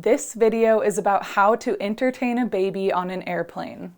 This video is about how to entertain a baby on an airplane.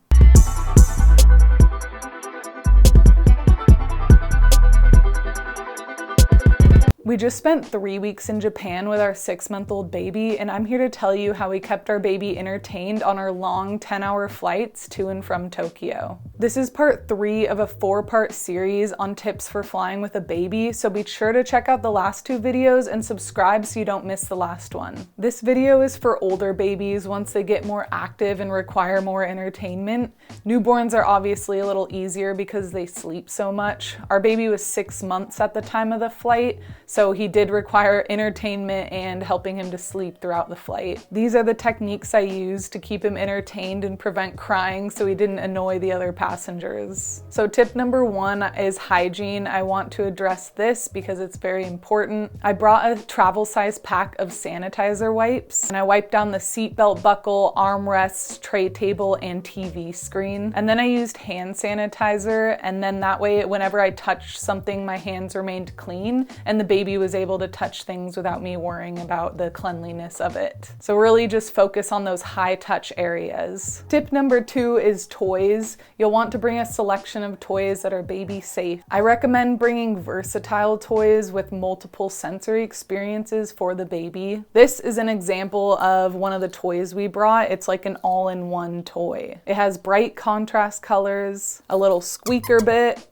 We just spent 3 weeks in Japan with our 6-month-old baby, and I'm here to tell you how we kept our baby entertained on our long 10-hour flights to and from Tokyo. This is part 3 of a 4-part series on tips for flying with a baby, so be sure to check out the last 2 videos and subscribe so you don't miss the last one. This video is for older babies once they get more active and require more entertainment. Newborns are obviously a little easier because they sleep so much. Our baby was 6 months at the time of the flight, so he did require entertainment and helping him to sleep throughout the flight. These are the techniques I used to keep him entertained and prevent crying so he didn't annoy the other passengers. So tip number 1 is hygiene. I want to address this because it's very important. I brought a travel size pack of sanitizer wipes, and I wiped down the seatbelt buckle, armrests, tray table, and TV screen. And then I used hand sanitizer, and then that way whenever I touched something, my hands remained clean and the baby was able to touch things without me worrying about the cleanliness of it. So really just focus on those high touch areas. Tip number 2 is toys. You'll want to bring a selection of toys that are baby safe. I recommend bringing versatile toys with multiple sensory experiences for the baby. This is an example of one of the toys we brought. It's like an all-in-one toy. It has bright contrast colors, a little squeaker bit,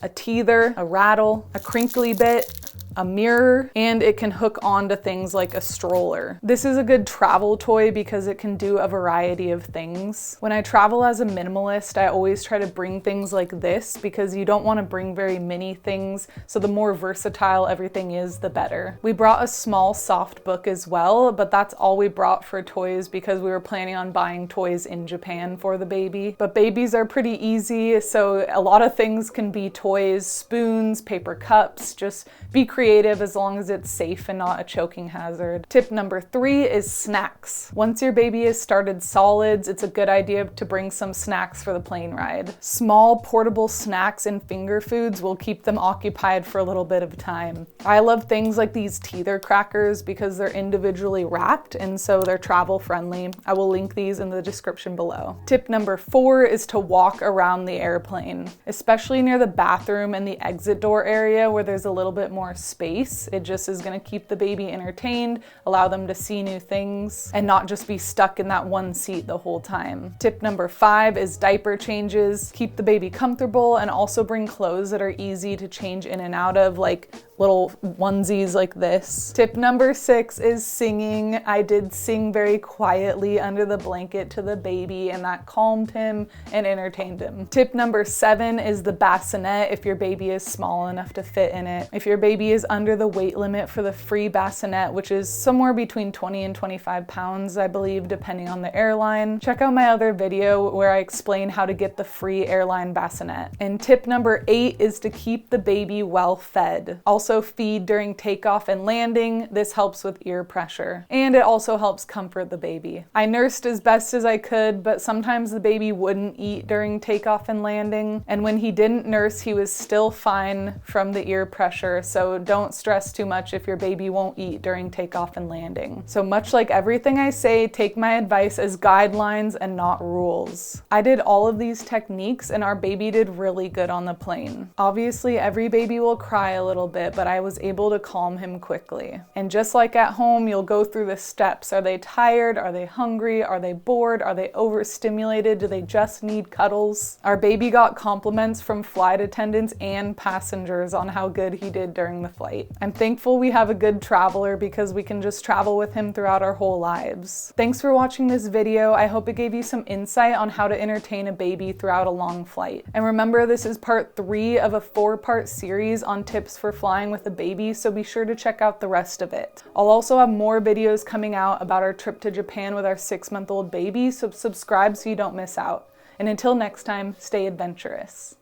a teether, a rattle, a crinkly bit, a mirror, and it can hook onto things like a stroller. This is a good travel toy because it can do a variety of things. When I travel as a minimalist, I always try to bring things like this because you don't want to bring very many things, so the more versatile everything is, the better. We brought a small soft book as well, but that's all we brought for toys because we were planning on buying toys in Japan for the baby. But babies are pretty easy, so a lot of things can be toys, spoons, paper cups. Just be creative as long as it's safe and not a choking hazard. Tip number 3 is snacks. Once your baby has started solids, it's a good idea to bring some snacks for the plane ride. Small portable snacks and finger foods will keep them occupied for a little bit of time. I love things like these teether crackers because they're individually wrapped and so they're travel friendly. I will link these in the description below. Tip number 4 is to walk around the airplane, especially near the bathroom and the exit door area where there's a little bit more space. It just is going to keep the baby entertained, allow them to see new things, and not just be stuck in that one seat the whole time. Tip number 5 is diaper changes. Keep the baby comfortable and also bring clothes that are easy to change in and out of, like little onesies like this. Tip number 6 is singing. I did sing very quietly under the blanket to the baby and that calmed him and entertained him. Tip number 7 is the bassinet if your baby is small enough to fit in it. If your baby is under the weight limit for the free bassinet, which is somewhere between 20 and 25 pounds, I believe, depending on the airline, check out my other video where I explain how to get the free airline bassinet. And tip number 8 is to keep the baby well fed. Also feed during takeoff and landing. This helps with ear pressure. And it also helps comfort the baby. I nursed as best as I could, but sometimes the baby wouldn't eat during takeoff and landing. And when he didn't nurse, he was still fine from the ear pressure. So don't stress too much if your baby won't eat during takeoff and landing. So much like everything I say, take my advice as guidelines and not rules. I did all of these techniques and our baby did really good on the plane. Obviously, every baby will cry a little bit, but I was able to calm him quickly. And just like at home, you'll go through the steps. Are they tired? Are they hungry? Are they bored? Are they overstimulated? Do they just need cuddles? Our baby got compliments from flight attendants and passengers on how good he did during the flight. I'm thankful we have a good traveler because we can just travel with him throughout our whole lives. Thanks for watching this video. I hope it gave you some insight on how to entertain a baby throughout a long flight. And remember, this is part 3 of a 4-part series on tips for flying with a baby, so be sure to check out the rest of it. I'll also have more videos coming out about our trip to Japan with our 6-month-old baby, so subscribe so you don't miss out. And until next time, stay adventurous.